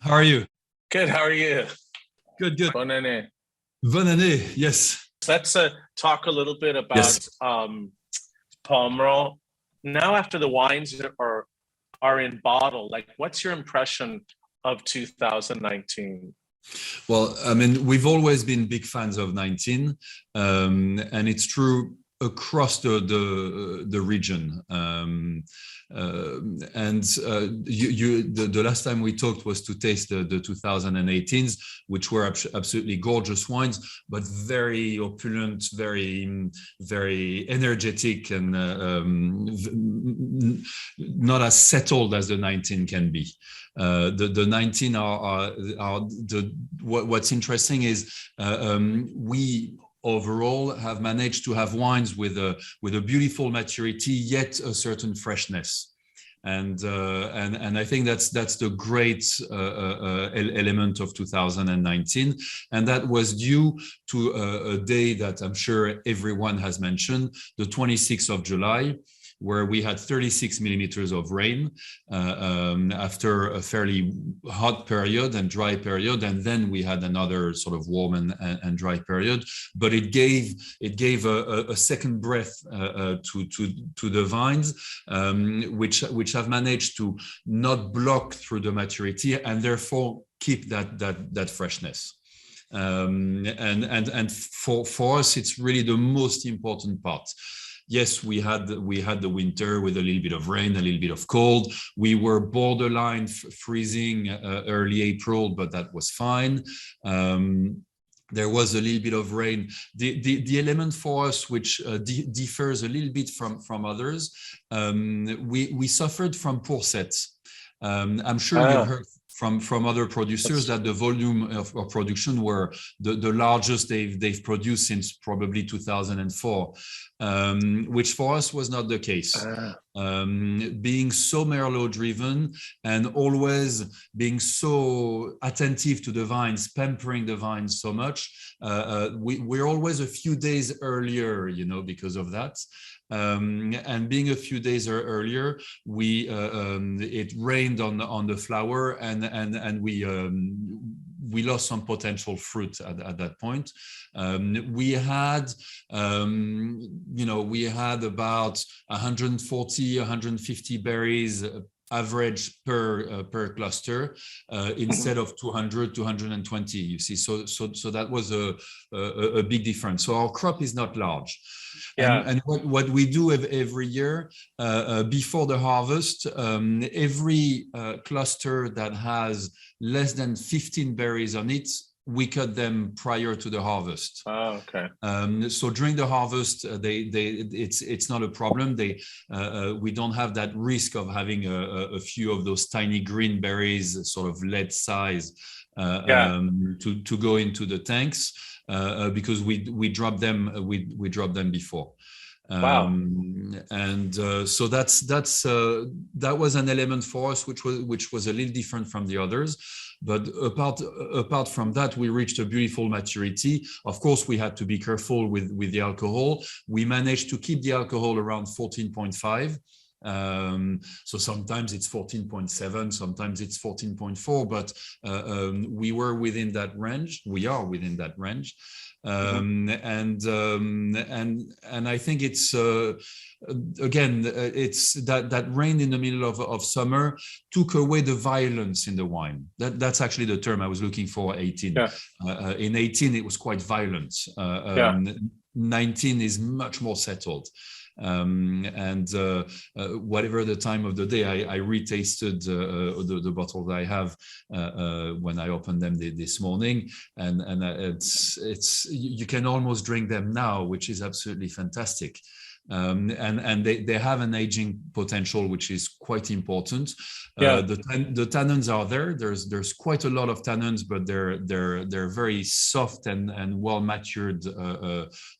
How are you? Good. How are you? Good, good. Bonne année. Bonne année. Yes. Let's talk a little bit about Yes. Pomerol. Now, after the wines are in bottle, like, what's your impression of 2019? Well, I mean, we've always been big fans of 19, and it's true across the region. The last time we talked was to taste the 2018s, which were absolutely gorgeous wines, but very opulent, very energetic, and not as settled as the 19 can be. The 19 are what's interesting is we overall have managed to have wines with a beautiful maturity, yet a certain freshness. And I think that's the great element of 2019, and that was due to a day that I'm sure everyone has mentioned, the 26th of July, where we had 36 millimeters of rain after a fairly hot period and dry period, and then we had another sort of warm and dry period. But it gave a second breath to the vines, which have managed to not block through the maturity and therefore keep that freshness. And for us, it's really the most important part. Yes, we had the winter with a little bit of rain, a little bit of cold. We were borderline freezing early April, but that was fine. There was a little bit of rain. The element for us, which differs a little bit from others, we suffered from poor sets. I'm sure you've heard from other producers that the volume of production were the largest they've produced since probably 2004, which for us was not the case. Being so Merlot driven and always being so attentive to the vines, pampering the vines so much, we're always a few days earlier, because of that. And being a few days earlier, it rained on the flower, and we lost some potential fruit at that point. We had about 140, 150 berries average per cluster instead of 200, 220. You see, so that was a big difference. So our crop is not large. Yeah. And what we do every year before the harvest, every cluster that has less than 15 berries on it, we cut them prior to the harvest. Oh, okay. So during the harvest, it's not a problem. We don't have that risk of having a few of those tiny green berries, sort of lead size, to go into the tanks, because we drop them. We drop them before. Wow. So that was an element for us, which was a little different from the others. But apart from that, we reached a beautiful maturity. Of course, we had to be careful with the alcohol. We managed to keep the alcohol around 14.5. So sometimes it's 14.7, sometimes it's 14.4, but we were within that range. We are within that range. And I think it's it's that rain in the middle of summer took away the violence in the wine. That's actually the term I was looking for. 18. Yeah. In 18 it was quite violent. 19 is much more settled. Whatever the time of the day, I retasted the bottle that I have when I opened them this morning, and it's you can almost drink them now, which is absolutely fantastic. And they have an aging potential, which is quite important. The tannins are there. There's quite a lot of tannins, but they're very soft and well matured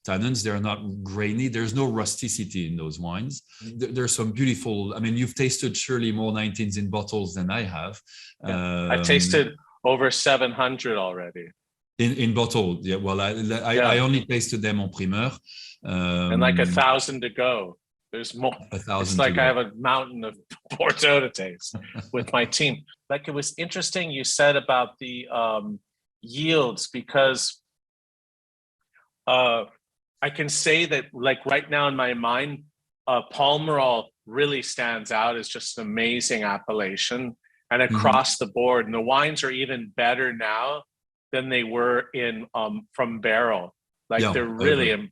tannins. They're not grainy. There's no rusticity in those wines. There's some beautiful. I mean, you've tasted surely more 19s in bottles than I have. I've tasted over 700 already. In bottle, yeah. Well, I only tasted them en primeur, and like 1,000 to go There's more. A It's thousand like to I go. have a mountain of Bordeaux to taste with my team. Like, it was interesting you said about the yields, because I can say that, like, right now in my mind, Palmerol really stands out as just an amazing appellation, and Mhm. across the board. And the wines are even better now than they were in from barrel. Like, Yeah, they're I agree.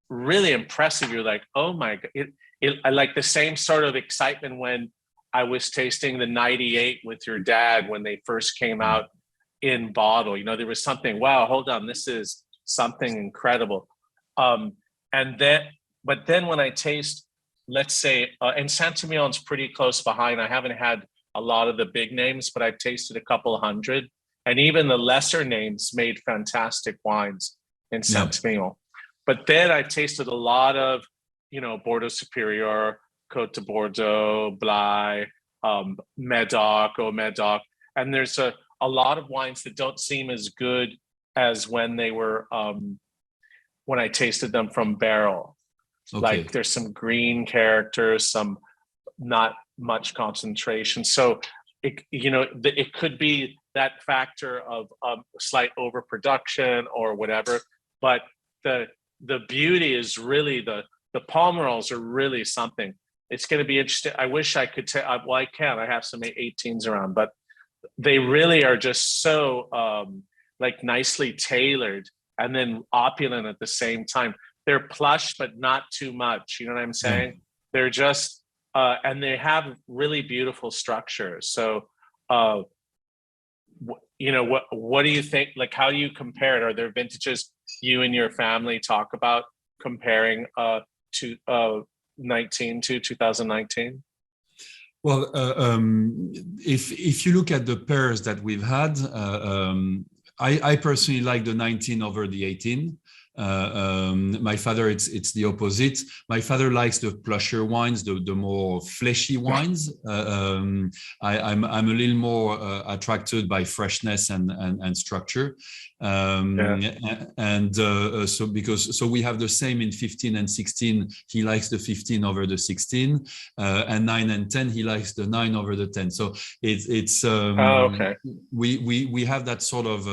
really impressive. You're like, oh my god! I like the same sort of excitement when I was tasting the 98 with your dad when they first came Mm. out in bottle. You know, there was something. Wow, hold on, this is something incredible. Um, and then, but then when I taste, let's say, and Saint-Emilion's pretty close behind. I haven't had a lot of the big names, but I've tasted a couple hundred, and even the lesser names made fantastic wines in Yeah. Saint-Emilion. But then I tasted a lot of, you know, Bordeaux Superior, Côte de Bordeaux, Blaye, Medoc, Medoc, and there's a lot of wines that don't seem as good as when they were when I tasted them from barrel. Okay. Like, there's some green characters, some not much concentration. So it, you know, it could be that factor of slight overproduction or whatever. But the beauty is really the Palmerols are really something. It's going to be interesting. I wish I could tell. Well, I can. I have some 18s around, but they really are just so like nicely tailored and then opulent at the same time. They're plush, but not too much. You know what I'm Yeah. saying? They're just and they have really beautiful structures. So, you know, what do you think? Like, how do you compare it? Are there vintages you and your family talk about comparing to 19 to 2019? Well, if you look at the pairs that we've had, I personally like the 19 over the 18. My father, it's the opposite. My father likes the plusher wines, the more fleshy wines. I'm a little more attracted by freshness and structure. And so we have the same in 15 and 16. He likes the 15 over the 16, and 9 and 10. He likes the 9 over the 10. So it's okay. We have that sort of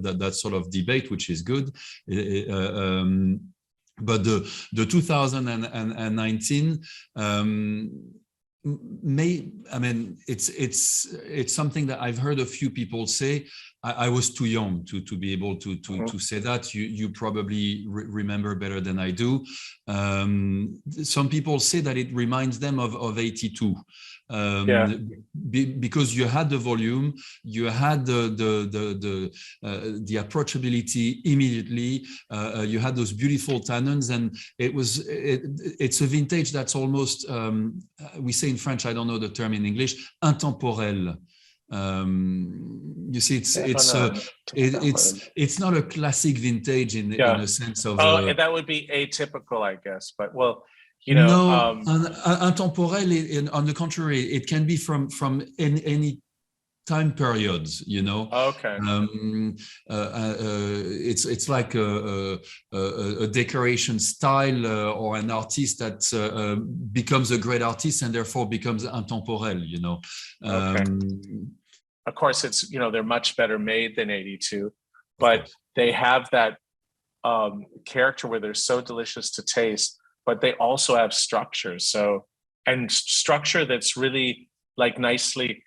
that sort of debate, which is good. But the 2019 it's something that I've heard a few people say. I was too young to be able to say that. You probably remember better than I do. Some people say that it reminds them of 82. Because you had the volume, you had the approachability immediately, you had those beautiful tannins, and it's a vintage that's almost we say in French, I don't know the term in English, intemporel. You see, it's not a classic vintage in a sense of that would be atypical, I guess, but well, you know, no, intemporel, on the contrary, it can be from any time periods, you know. Okay. It's like a decoration style or an artist that becomes a great artist and therefore becomes intemporel, you know. Okay. Of course, it's, you know, they're much better made than 82, but they have that character where they're so delicious to taste, but they also have structure. So, and structure that's really like nicely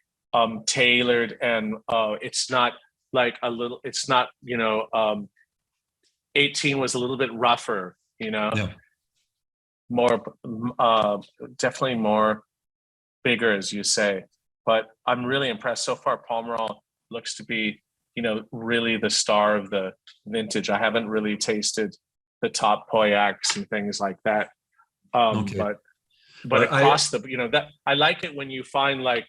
tailored, and it's not like it's not, you know, 18 was a little bit rougher, you know, more definitely more bigger, as you say. But I'm really impressed so far. Palmerol looks to be, you know, really the star of the vintage. I haven't really tasted the top Pauillacs and things like that. But across the, you know, that I like it when you find like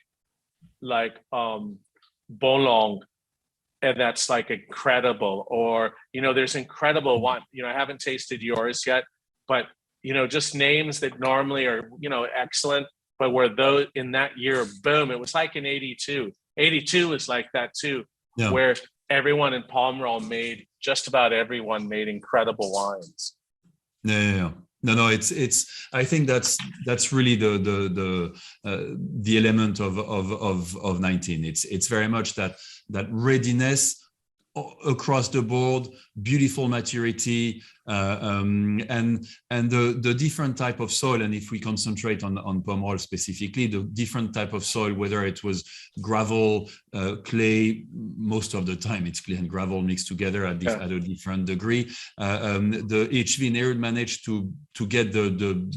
Bolong, and that's like incredible, or, you know, there's incredible one, you know, I haven't tasted yours yet, but, you know, just names that normally are, you know, excellent, but where those in that year, boom, it was like in 82 was like that too, where everyone in Palmerol just about everyone made incredible wines. No, I think that's really the element of 19. It's very much that readiness across the board, beautiful maturity, and the different type of soil. And if we concentrate on Pomerol specifically, the different type of soil, whether it was gravel, clay, most of the time it's clay and gravel mixed together at a different degree. Each vineyard managed to get the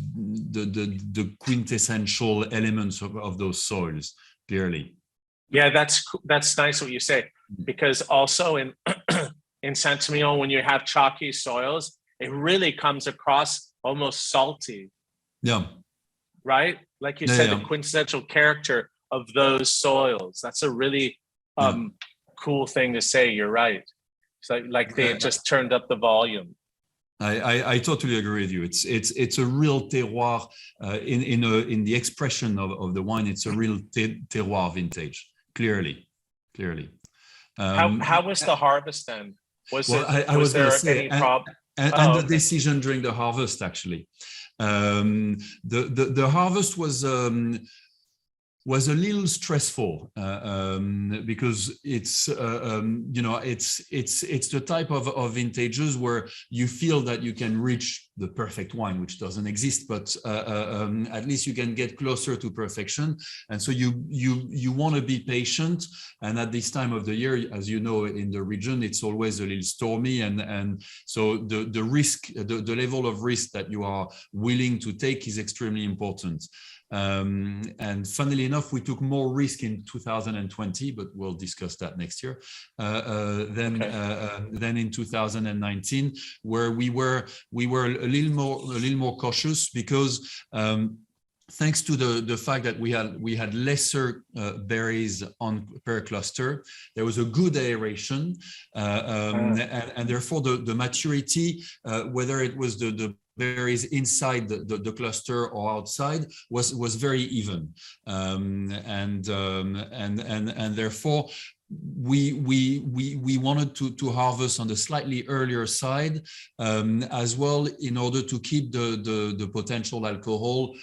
quintessential elements of those soils clearly. Yeah, that's nice what you say, because also in in Saint-Emilion, when you have chalky soils, it really comes across almost salty. Yeah. Right? Like you said, the quintessential character of those soils. That's a really cool thing to say. You're right. So like they just turned up the volume. I totally agree with you. It's a real terroir in the expression of the wine. It's a real terroir vintage. Clearly. How was the harvest then? Was there any problem? And the decision during the harvest, actually. The harvest was a little stressful because it's it's the type of vintages where you feel that you can reach the perfect wine, which doesn't exist, but at least you can get closer to perfection. And so you want to be patient. And at this time of the year, as you know, in the region, it's always a little stormy, and so the risk, the level of risk that you are willing to take is extremely important. And funnily enough, we took more risk in 2020, but we'll discuss that next year, than in 2019, where we were a little more cautious because thanks to the fact that we had lesser berries per cluster, there was a good aeration, and therefore the maturity, whether it was the berries inside the cluster or outside, was very even, and therefore we wanted to harvest on the slightly earlier side as well, in order to keep the potential alcohol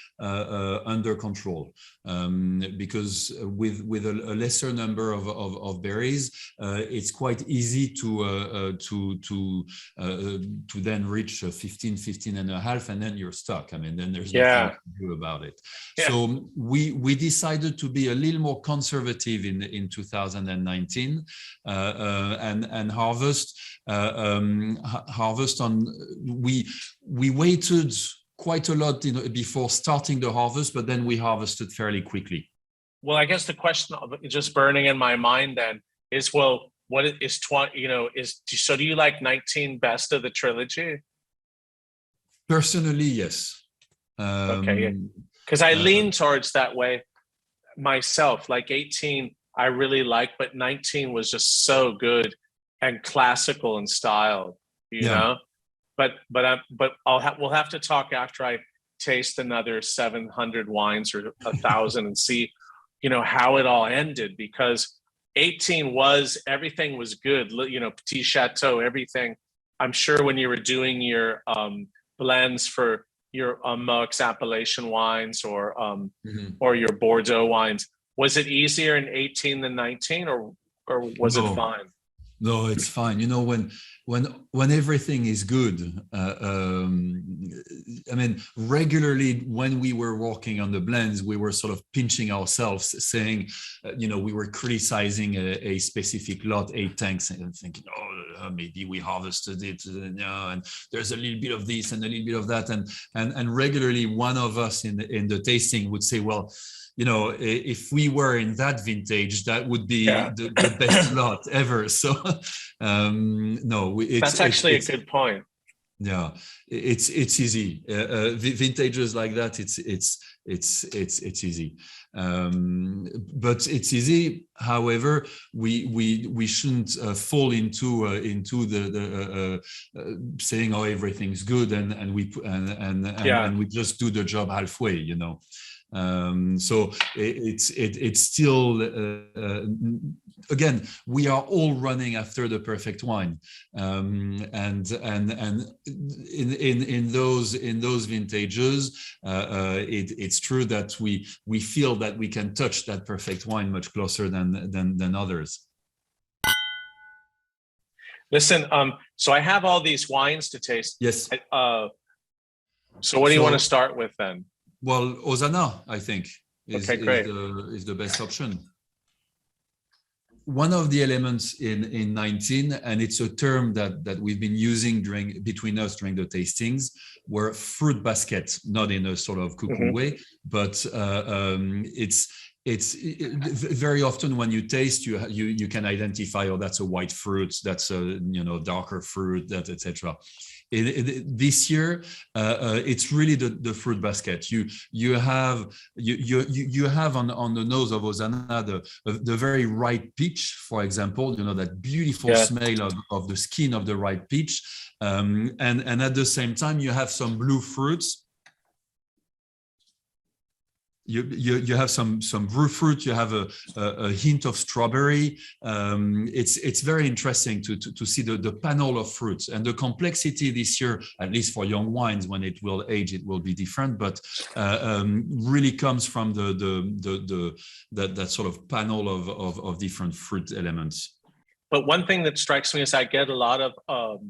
under control, because with a lesser number of berries, it's quite easy to then reach 15 and a half, and then you're stuck. I mean, then there's nothing to do about it. So we decided to be a little more conservative in 2019, and harvest on. We waited quite a lot before starting the harvest, but then we harvested fairly quickly. Well, I guess the question just burning in my mind then is, well, what is 20? So do you like 19 best of the trilogy? Personally, yes. Okay, because I lean towards that way myself. Like 18, I really like, but 19 was just so good and classical in style, you know. But we'll have to talk after I taste another 700 wines or 1,000 and see, how it all ended, because 18 everything was good, Petit Chateau, everything. I'm sure when you were doing your blends for your Moueix appellation wines or your Bordeaux wines, was it easier in 18 than 19, or was it fine? No, it's fine. When everything is good, I mean, regularly when we were working on the blends, we were sort of pinching ourselves, saying, we were criticizing a specific lot, 8 tanks, and thinking, maybe we harvested it, and there's a little bit of this and a little bit of that, and regularly one of us in the tasting would say, well, if we were in that vintage, that would be the best lot ever. So, no, that's actually a good point. Yeah, it's easy. Vintages like that, it's easy. But it's easy. However, we shouldn't fall into the saying, everything's good, and we just do the job halfway. So it's still again, we are all running after the perfect wine, and in those vintages, it's true that we feel that we can touch that perfect wine much closer than others. Listen, so I have all these wines to taste. Yes. So what do you want to start with then? Well, Ozana, I think, is the best option. One of the elements in 19, and it's a term that we've been using between us during the tastings, were fruit baskets, not in a sort of cuckoo way, but it's very often when you taste, you can identify, oh, that's a white fruit, that's a darker fruit, that etc. This year, it's really the fruit basket. You have on the nose of Ozana the very ripe peach, for example. That beautiful smell of the skin of the ripe peach, and at the same time you have some blue fruits. You have some blue fruit. You have a hint of strawberry. It's very interesting to see the panel of fruits, and the complexity this year, at least for young wines. When it will age, it will be different, but really comes from that sort of panel of different fruit elements. But one thing that strikes me is I get a lot of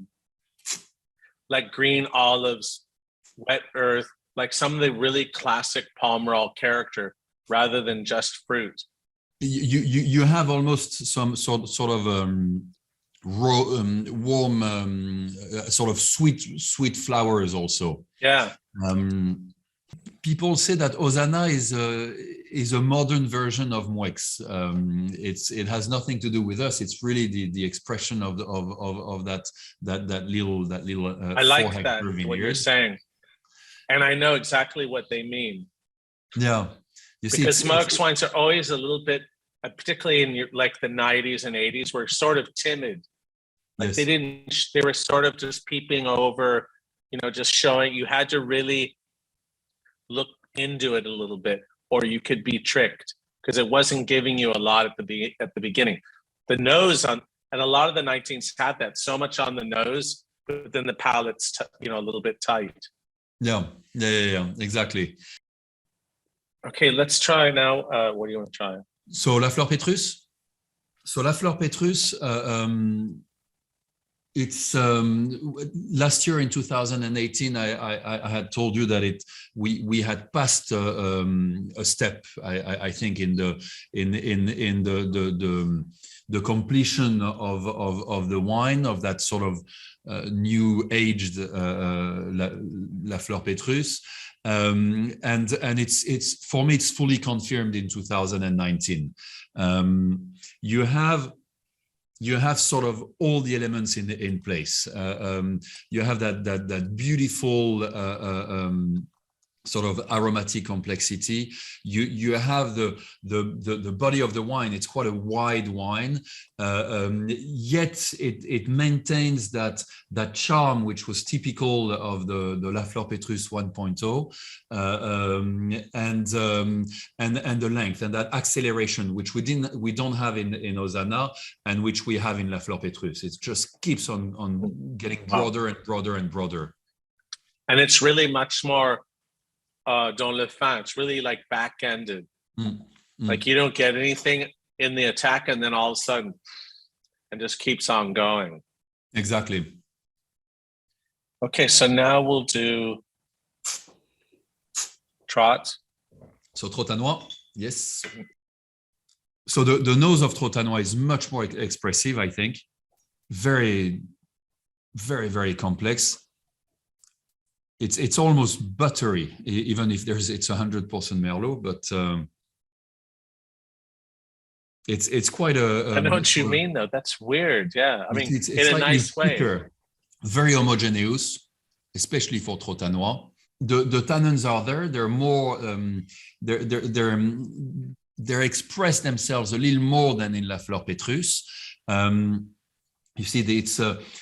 like green olives, wet earth, like some of the really classic Pomerol character rather than just fruit. You have almost some sort of warm, sort of sweet flowers also. Yeah. People say that Ozana is a modern version of Moueix. It has nothing to do with us. It's really the expression of that little. I like that what you're saying. And I know exactly what they mean. Yeah. You see, because Moueix wines are always a little bit, particularly in like the 90s and 80s, were sort of timid. Like they were sort of just peeping over, just showing. You had to really look into it a little bit, or you could be tricked because it wasn't giving you a lot at the beginning. The nose and a lot of the 19s had that so much on the nose, but then the palate's a little bit tight. Yeah, exactly. Okay, let's try now. What do you want to try? So La Fleur Petrus. It's last year in 2018. I had told you that we had passed a step. I think in the completion of the wine, of that sort of new aged La Fleur Petrus, and it's for me it's fully confirmed in 2019. You have sort of all the elements in place. You have that beautiful sort of aromatic complexity. You have the body of the wine. It's quite a wide wine, yet it maintains that charm which was typical of the La Fleur Petrus 1.0, and the length and that acceleration which we don't have in Ozana, and which we have in La Fleur Petrus. It just keeps on getting broader and broader and broader. And it's really much more dans le fin. It's really like back-ended. Like you don't get anything in the attack, and then all of a sudden it just keeps on going. Exactly. Okay, so now we'll do Trot. So Trotanoy, yes. So the nose of Trotanoy is much more expressive, I think. Very, very, very complex. It's almost buttery, even if it's 100% Merlot, but it's quite a. I know what you mean, though. That's weird. Yeah, I mean, it's in a nice way. Very homogeneous, especially for Trotanoy. The tannins are there. They're more. They express themselves a little more than in La Fleur Petrus. You see, it's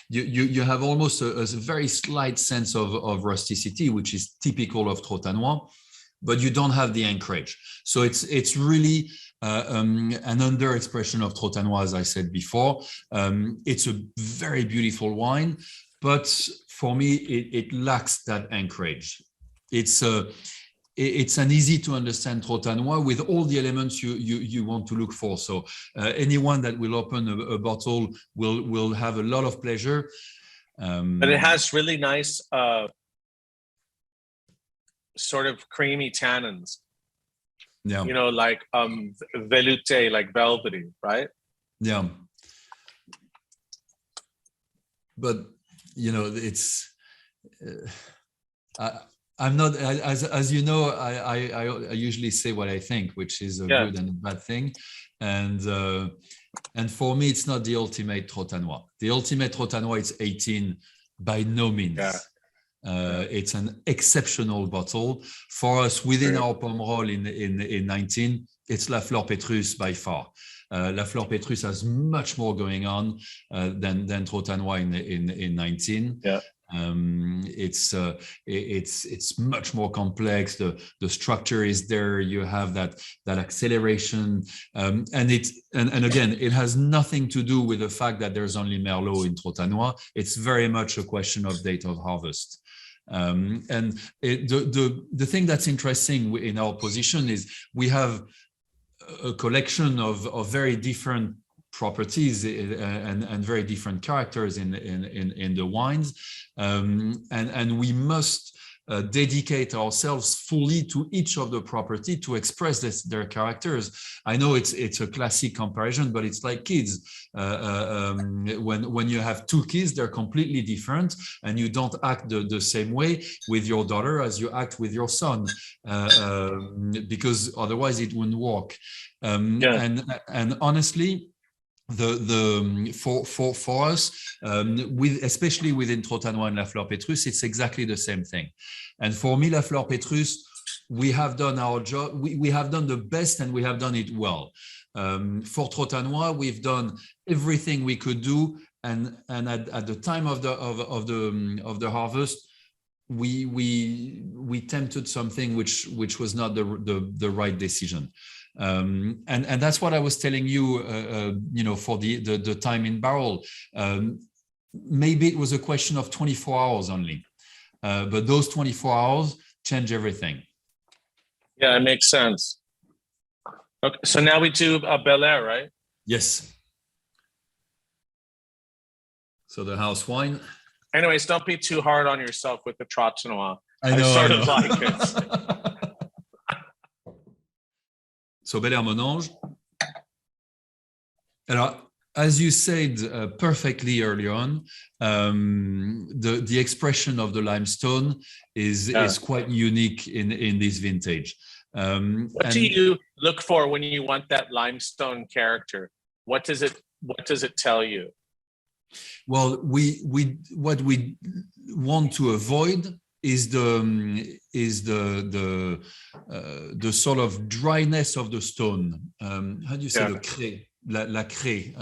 you have almost a very slight sense of rusticity, which is typical of Trotanoy. but you don't have the anchorage. So it's really an under expression of Trotanoy, as I said before. It's a very beautiful wine, but for me, it lacks that anchorage. It's an easy to understand Trotanoy with all the elements you want to look for. So anyone that will open a bottle will have a lot of pleasure. But it has really nice sort of creamy tannins. Yeah. You know, like velouté, like velvety, right? Yeah. But you know, it's I'm not, as you know, I usually say what I think, which is a good and a bad thing, and for me it's not the ultimate Trotanoy. The ultimate Trotanoy is 18 by no means. It's an exceptional bottle for us within our Pomerol in 19. It's La Fleur Petrus by far. La Fleur Petrus has much more going on than Trotanoy in 19. Yeah. It's much more complex. The structure is there. You have that acceleration, and again, it has nothing to do with the fact that there's only Merlot in Trotanoy. It's very much a question of date of harvest. And the thing that's interesting in our position is we have a collection of very different properties and very different characters in the wines, and we must dedicate ourselves fully to each of the property to express their characters. I know it's a classic comparison, but it's like kids. When you have two kids, they're completely different, and you don't act the same way with your daughter as you act with your son, because otherwise it wouldn't work. And honestly, for us, especially within Trotanoy and La Fleur Petrus, it's exactly the same thing. And for me, La Fleur Petrus, we have done our job. We have done the best, and we have done it well. For Trotanoy, we've done everything we could do, and at the time of the harvest, we tempted something which was not the right decision. And that's what I was telling you, for the time in barrel. Maybe it was a question of 24 hours only, but those 24 hours change everything. Yeah, it makes sense. Okay, so now we do a Belair, right? Yes. So the house wine. Anyways, don't be too hard on yourself with the Trotanoy. I sort of like it. So Belair Monange. Alors, as you said perfectly early on, the expression of the limestone is quite unique in this vintage. What do you look for when you want that limestone character? What does it tell you? Well, what we want to avoid is the sort of dryness of the stone. How do you say the craie? La craie.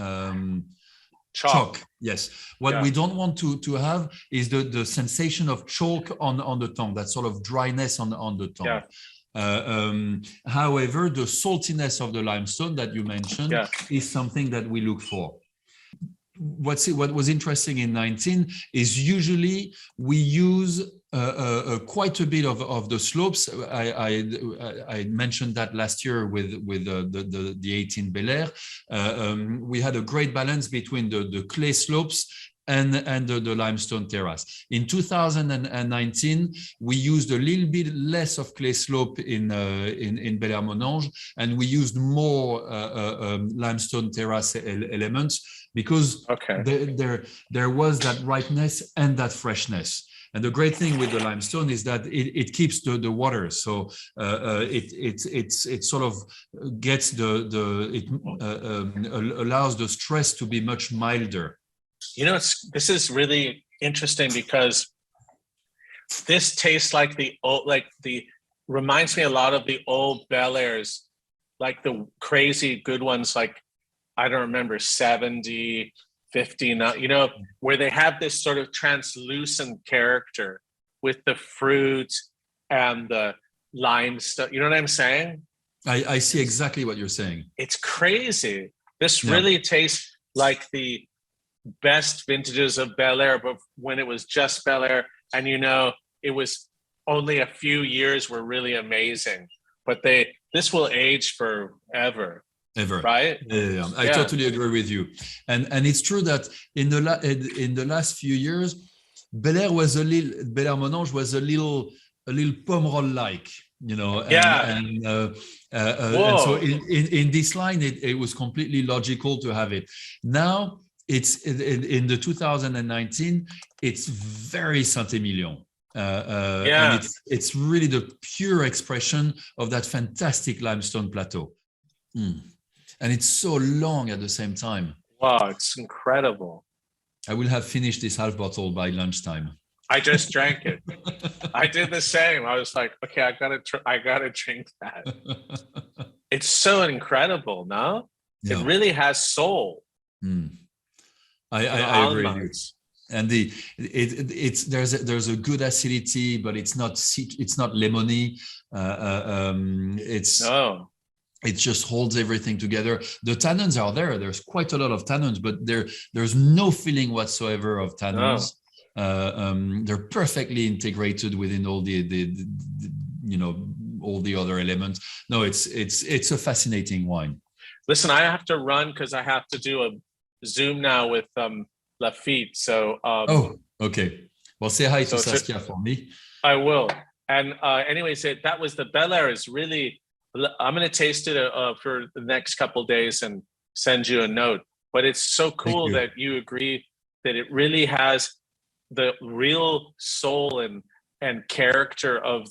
Chalk. Yes. What we don't want to have is the sensation of chalk on the tongue, that sort of dryness on the tongue. However, the saltiness of the limestone that you mentioned is something that we look for. What was interesting in 19 is usually we use quite a bit of the slopes. I mentioned that last year with the 18 Belair. We had a great balance between the clay slopes and the limestone terrace. In 2019, we used a little bit less of clay slope in Belair Monange, and we used more limestone terrace elements, because there was that ripeness and that freshness. And the great thing with the limestone is that it keeps the water, so it sort of gets allows the stress to be much milder. You know, this is really interesting, because this tastes like reminds me a lot of the old Belairs, like the crazy good ones, like, I don't remember, 70, 50, where they have this sort of translucent character with the fruit and the limestone. You know what I'm saying? I see exactly what you're saying. It's crazy. This Yeah. really tastes like the best vintages of Belair, but when it was just Belair, and it was only a few years were really amazing. But this will age forever. Ever. Right? Yeah. I totally agree with you. And it's true that in the last few years, Belair Monange was a little Pomerol-like, and so in this line, it was completely logical to have it. Now it's in the 2019, it's very Saint-Emilion. And it's really the pure expression of that fantastic limestone plateau. And it's so long at the same time. Wow, it's incredible. I will have finished this half bottle by lunchtime. I just drank it. I did the same. I was like, okay, I gotta drink that. It's so incredible, no? Yeah. It really has soul. I agree with you. And there's a good acidity, but it's not lemony. It just holds everything together. The tannins are there. There's quite a lot of tannins, but there's no feeling whatsoever of tannins. They're perfectly integrated within all all the other elements. No, it's a fascinating wine. Listen, I have to run because I have to do a Zoom now with Lafitte. So okay. Well, say hi to Saskia for me. I will. And anyways, that was the Belair. Is really. I'm going to taste it for the next couple of days and send you a note. But it's so cool that you agree that it really has the real soul and character of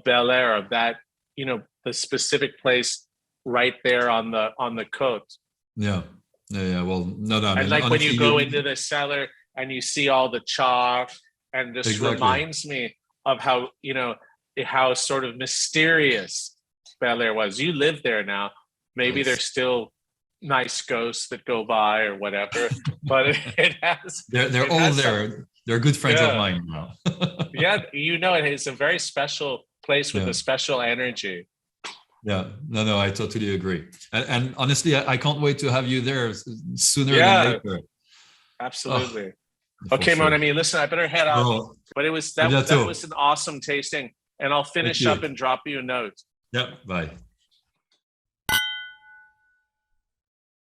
Belair, of that, the specific place right there on the Côte. Yeah. Well, no. And like when you go into the cellar and you see all the chalk, and this reminds me of how how sort of mysterious Belair was. You live there now. Maybe there's still nice ghosts that go by or whatever, but it has. They're all there. They're good friends of mine now. Yeah, it's a very special place with a special energy. Yeah, no, I totally agree. And honestly, I can't wait to have you there sooner than later. Absolutely. Okay, mon ami, listen, I better head out. But that was an awesome tasting, and I'll finish up and drop you a note. Yep, bye.